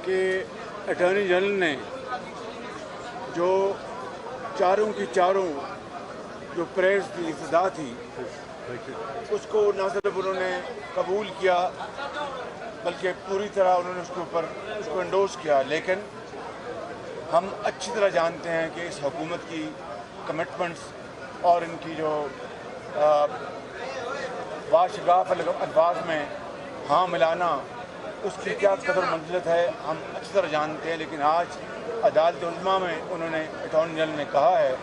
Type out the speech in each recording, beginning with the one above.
کہ attorney general نے جو چاروں کی چاروں جو پریس کی ابتدا تھی اس کو نہ صرف انہوں نے قبول کیا بلکہ پوری طرح انہوں نے اس کو انڈورس کیا، لیکن ہم اچھی طرح جانتے ہیں کہ اس حکومت کی کمٹمنٹس اور ان کی جو باشگاف الفاظ میں ہاں ملانا اس کی کیا قدر منزلت ہے ہم اچھی طرح جانتے ہیں، لیکن آج عدالت عظمیٰ میں انہوں نے اٹارنی جنرل نے کہا ہے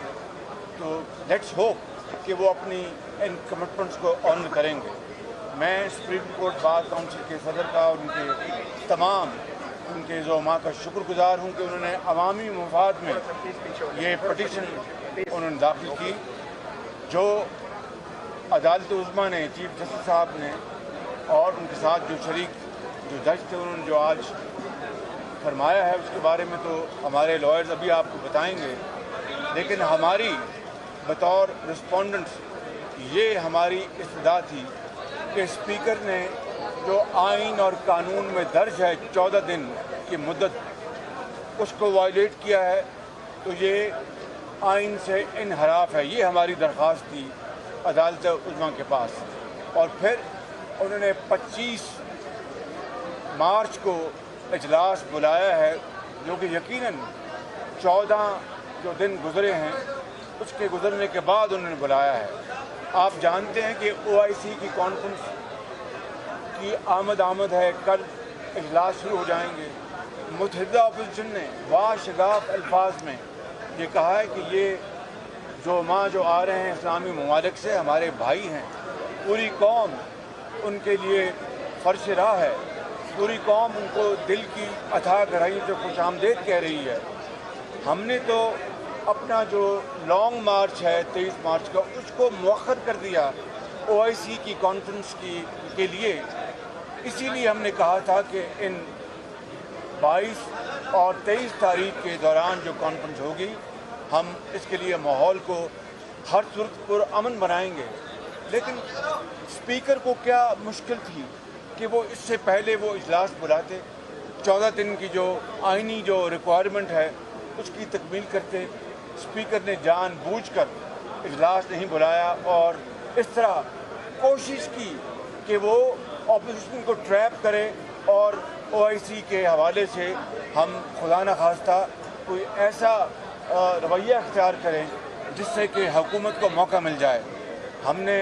تو لیٹس ہوپ کہ وہ اپنی ان کمٹمنٹس کو آنر کریں گے۔ میں سپریم کورٹ بار کونسل کے صدر کا اور ان کے تمام ان کے زعماء کا شکر گزار ہوں کہ انہوں نے عوامی مفاد میں یہ پٹیشن انہوں نے داخل کی، جو عدالت عظمیٰ نے چیف جسٹس صاحب نے اور ان کے ساتھ جو شریک جو جج تھے انہوں نے جو آج فرمایا ہے اس کے بارے میں تو ہمارے لائرز ابھی آپ کو بتائیں گے، لیکن ہماری بطور رسپونڈنٹس یہ ہماری استدعا تھی کہ اسپیکر نے جو آئین اور قانون میں درج ہے 14 دن کی مدت اس کو وائلیٹ کیا ہے، تو یہ آئین سے انحراف ہے۔ یہ ہماری درخواست تھی عدالت عظمیٰ کے پاس، اور پھر انہوں نے 25 مارچ کو اجلاس بلایا ہے، جو کہ یقیناً 14 جو دن گزرے ہیں اس کے گزرنے کے بعد انہوں نے بلایا ہے۔ آپ جانتے ہیں کہ OIC کی کانفرنس کی آمد ہے، کل اجلاس شروع ہو جائیں گے۔ متحدہ اپوزیشن نے باشگاف الفاظ میں یہ کہا ہے کہ یہ جو آ رہے ہیں اسلامی ممالک سے ہمارے بھائی ہیں، پوری قوم ان کے لیے فرش راہ ہے، پوری قوم ان کو دل کی اتھاہ گہرائی سے خوش آمدید کہہ رہی ہے۔ ہم نے تو اپنا جو لانگ مارچ ہے 23 مارچ کا اس کو مؤخر کر دیا OIC کی کانفرنس کے لیے، اسی لیے ہم نے کہا تھا کہ ان 22 اور 23 تاریخ کے دوران جو کانفرنس ہوگی ہم اس کے لیے ماحول کو ہر صورت پرامن بنائیں گے۔ لیکن اسپیکر کو کیا مشکل تھی کہ وہ اس سے پہلے وہ اجلاس بلاتے، 14 دن کی جو آئینی جو ریکوائرمنٹ ہے اس کی تکمیل کرتے۔ اسپیکر نے جان بوجھ کر اجلاس نہیں بلایا اور اس طرح کوشش کی کہ وہ اپوزیشن کو ٹریپ کرے اور OIC کے حوالے سے ہم خدا نخواستہ کوئی ایسا رویہ اختیار کریں جس سے کہ حکومت کو موقع مل جائے۔ ہم نے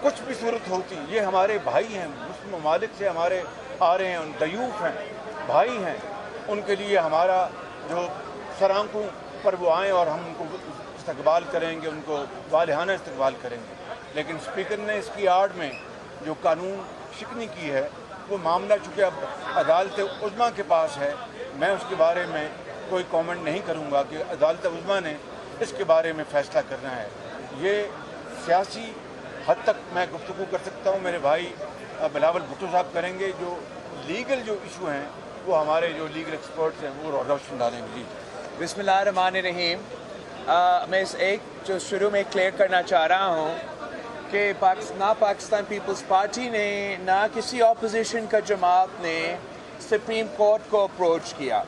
کچھ بھی صورت ہوتی، یہ ہمارے بھائی ہیں، مسلم ممالک سے ہمارے آ رہے ہیں، ضیوف ہیں، بھائی ہیں، ان کے لیے ہمارا جو سرآنکھوں پر وہ آئیں اور ہم ان کو استقبال کریں گے، ان کو والہانہ استقبال کریں گے۔ لیکن اسپیکر نے اس کی آڑ میں جو قانون شکنی کی ہے وہ معاملہ چونکہ اب عدالت عظمیٰ کے پاس ہے، میں اس کے بارے میں کوئی کامنٹ نہیں کروں گا کہ عدالت عظمیٰ نے اس کے بارے میں فیصلہ کرنا ہے۔ یہ سیاسی حد تک میں گفتگو کر سکتا ہوں، میرے بھائی بلاول بھٹو صاحب کریں گے، جو لیگل جو ایشو ہیں وہ ہمارے جو لیگل ایکسپرٹس ہیں وہ روشن ڈالیں گے۔ جی بسم اللہ الرحمن الرحیم۔ میں اس ایک جو شروع میں کلیئر کرنا چاہ رہا ہوں کہ نہ پاکستان پیپلز پارٹی نے نہ کسی اپوزیشن کا جماعت نے سپریم کورٹ کو اپروچ کیا۔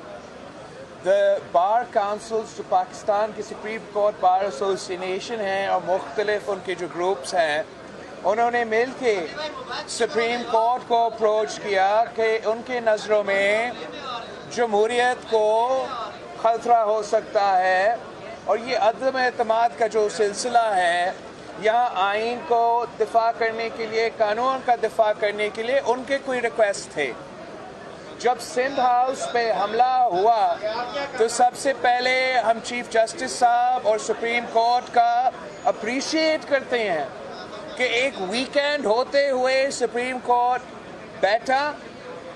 بار کاؤنسلز جو پاکستان کی سپریم کورٹ بار ایسوسیشن ہیں اور مختلف ان کے جو گروپس ہیں، انہوں نے مل کے سپریم کورٹ کو اپروچ کیا کہ ان کے نظروں میں جمہوریت کو خطرہ ہو سکتا ہے، اور یہ عدم اعتماد کا جو سلسلہ ہے یہاں آئین کو دفاع کرنے کے لیے، قانون کا دفاع کرنے کے لیے ان کے کوئی ریکویسٹ تھے۔ جب سندھ ہاؤس پہ حملہ ہوا تو سب سے پہلے ہم چیف جسٹس صاحب اور سپریم کورٹ کا اپریشیٹ کرتے ہیں کہ ایک ویکینڈ ہوتے ہوئے سپریم کورٹ بیٹھا،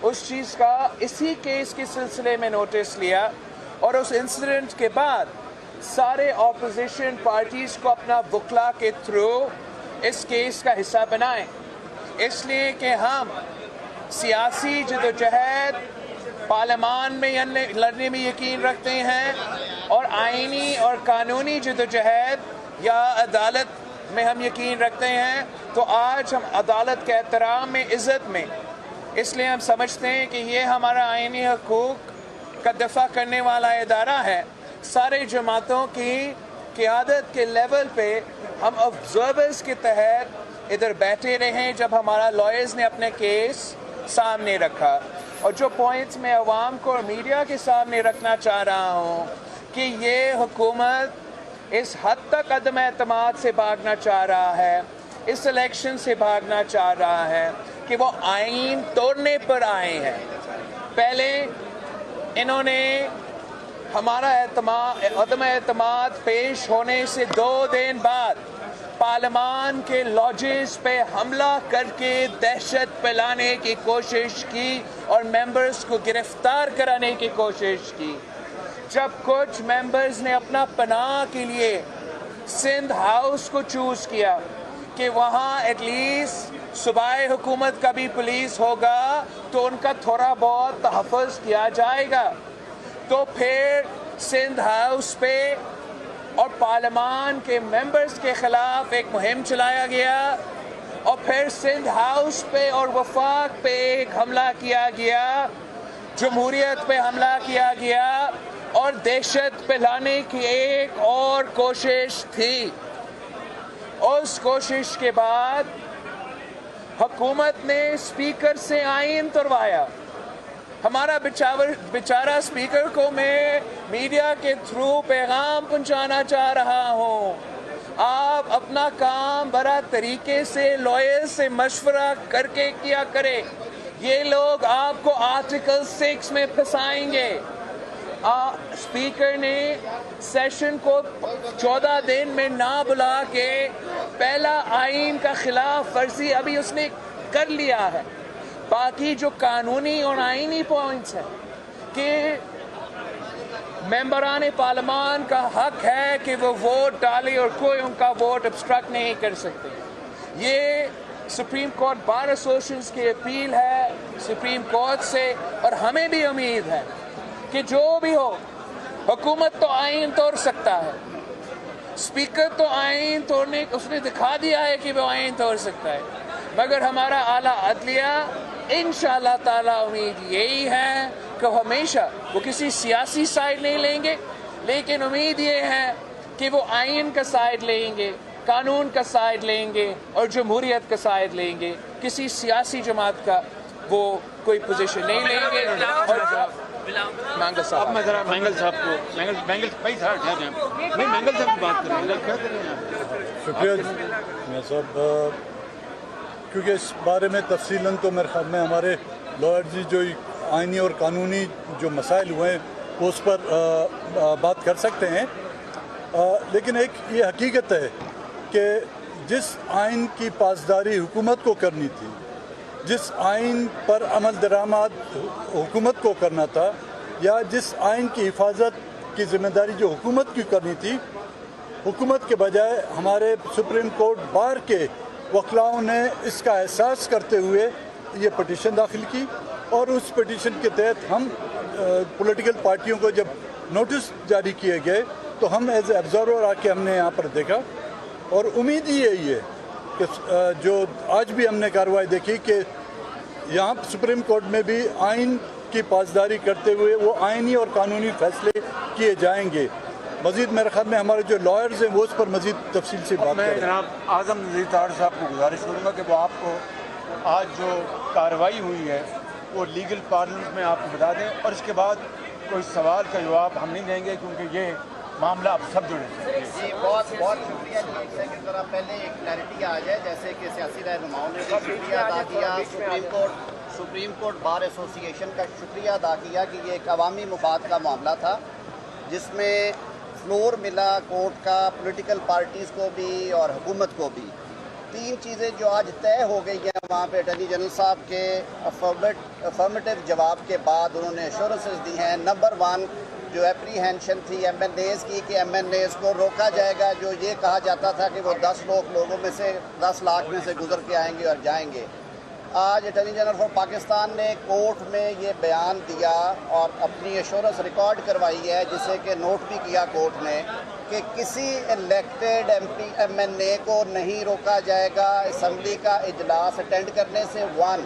اس چیز کا اسی کیس کے سلسلے میں نوٹس لیا، اور اس انسیڈنٹ کے بعد سارے اپوزیشن پارٹیز کو اپنا وکلا کے تھرو اس کیس کا حصہ بنائیں، اس لیے کہ ہم سیاسی جدوجہد پارلیمان میں لڑنے میں یقین رکھتے ہیں، اور آئینی اور قانونی جدوجہد یا عدالت میں ہم یقین رکھتے ہیں۔ تو آج ہم عدالت کے احترام میں، عزت میں اس لیے ہم سمجھتے ہیں کہ یہ ہمارا آئینی حقوق کا دفاع کرنے والا ادارہ ہے. سارے جماعتوں کی قیادت کے لیول پہ ہم آبزرورز کے تحت ادھر بیٹھے رہیں جب ہمارا لائرز نے اپنے کیس سامنے رکھا. اور جو پوائنٹس میں عوام کو اور میڈیا کے سامنے رکھنا چاہ رہا ہوں کہ یہ حکومت اس حد تک عدم اعتماد سے بھاگنا چاہ رہا ہے, اس الیکشن سے بھاگنا چاہ رہا ہے کہ وہ آئین توڑنے پر آئے ہیں. پہلے انہوں نے ہمارا عدم اعتماد پیش ہونے سے 2 دن بعد پارلیمان کے لاجز پہ حملہ کر کے دہشت پھیلانے کی کوشش کی اور ممبرز کو گرفتار کرانے کی کوشش کی. جب کچھ ممبرز نے اپنا پناہ کے لیے سندھ ہاؤس کو چوز کیا کہ وہاں ایٹ لیسٹ صوبائی حکومت کا بھی پولیس ہوگا تو ان کا تھوڑا بہت تحفظ کیا جائے گا, تو پھر سندھ ہاؤس پہ اور پارلیمان کے ممبرز کے خلاف ایک مہم چلایا گیا, اور پھر سندھ ہاؤس پہ اور وفاق پہ ایک حملہ کیا گیا, جمہوریت پہ حملہ کیا گیا, اور دہشت پھیلانے کی ایک اور کوشش تھی. اس کوشش کے بعد حکومت نے اسپیکر سے آئین توڑوایا. ہمارا بیچارہ اسپیکر کو میں میڈیا کے تھرو پیغام پہنچانا چاہ رہا ہوں, آپ اپنا کام بڑا طریقے سے لائر سے مشورہ کر کے کیا کرے. یہ لوگ آپ کو آرٹیکل 6 میں پھنسائیں گے. اسپیکر نے سیشن کو 14 دن میں نہ بلا کے پہلا آئین کا خلاف ورزی ابھی اس نے کر لیا ہے. باقی جو قانونی اور آئینی پوائنٹس ہیں کہ ممبران پارلیمان کا حق ہے کہ وہ ووٹ ڈالے اور کوئی ان کا ووٹ ابسٹرکٹ نہیں کر سکتے. یہ سپریم کورٹ بار ایسوسیشن کی اپیل ہے سپریم کورٹ سے, اور ہمیں بھی امید ہے کہ جو بھی ہو حکومت تو آئین توڑ سکتا ہے, اسپیکر تو آئین توڑنے اس نے دکھا دیا ہے کہ وہ آئین توڑ سکتا ہے, مگر ہمارا اعلیٰ عدلیہ انشاءاللہ تعالی امید یہی ہے کہ ہمیشہ وہ کسی سیاسی سائڈ نہیں لیں گے, لیکن امید یہ ہے کہ وہ آئین کا سائڈ لیں گے, قانون کا سائڈ لیں گے اور جمہوریت کا سائڈ لیں گے. کسی سیاسی جماعت کا وہ کوئی پوزیشن نہیں لیں گے. اور مانگل صاحب, اب میں ذرا مینگل صاحب کو مینگل بھائی صاحب نہیں مینگل صاحب کی بات کریں. کیا کر رہے ہیں؟ شکریہ صاحب, کیونکہ اس بارے میں تفصیلاً تو میرے خیال میں ہمارے لائر جی جو آئینی اور قانونی جو مسائل ہوئے ہیں وہ اس پر بات کر سکتے ہیں, لیکن ایک یہ حقیقت ہے کہ جس آئین کی پاسداری حکومت کو کرنی تھی, جس آئین پر عمل درآمد حکومت کو کرنا تھا, یا جس آئین کی حفاظت کی ذمہ داری جو حکومت کی کرنی تھی, حکومت کے بجائے ہمارے سپریم کورٹ بار کے وکلاؤں نے اس کا احساس کرتے ہوئے یہ پٹیشن داخل کی, اور اس پٹیشن کے تحت ہم پولیٹیکل پارٹیوں کو جب نوٹس جاری کیے گئے تو ہم ایز اے آبزرور آ کے ہم نے یہاں پر دیکھا, اور امید ہی یہی ہے کہ جو آج بھی ہم نے کارروائی دیکھی کہ یہاں سپریم کورٹ میں بھی آئین کی پاسداری کرتے ہوئے وہ آئینی اور قانونی فیصلے کیے جائیں گے. مزید میرے خیال میں ہمارے جو لائرز ہیں وہ اس پر مزید تفصیل سے بات میں کریں. جناب اعظم نذیر طاہر صاحب کو گزارش کروں گا کہ وہ آپ کو آج جو کارروائی ہوئی ہے وہ لیگل پارلمنٹ میں آپ کو بتا دیں, اور اس کے بعد کوئی سوال کا جواب ہم نہیں دیں گے کیونکہ یہ معاملہ اب سب جڑے ہیں. جی بہت شکریہ. ایک سیکنڈ ذرا پہلے ایک کلیئرٹی آ جائے, جیسے کہ سیاسی رہنماؤں نے شکریہ ادا کیا, سپریم کورٹ بار ایسوسی ایشن کا شکریہ ادا کیا کہ یہ ایک عوامی مفاد کا معاملہ تھا جس میں فلور ملا کورٹ کا پولیٹیکل پارٹیز کو بھی اور حکومت کو بھی. 3 چیزیں جو آج طے ہو گئی ہیں وہاں پہ اٹارنی جنرل صاحب کے افرمیٹو جواب کے بعد انہوں نے ایشورنسز دی ہیں. نمبر 1 جو اپریہینشن تھی ایم این ایز کی کہ ایم این ایز کو روکا جائے گا, جو یہ کہا جاتا تھا کہ وہ 10 لوگوں میں سے 10 لاکھ میں سے گزر کے آئیں گے اور جائیں گے. آج اٹارنی جنرل فار پاکستان نے کورٹ میں یہ بیان دیا اور اپنی ایشورنس ریکارڈ کروائی ہے, جسے کہ نوٹ بھی کیا کورٹ نے, کہ کسی الیکٹڈ ایم این اے کو نہیں روکا جائے گا اسمبلی کا اجلاس اٹینڈ کرنے سے. 1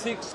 6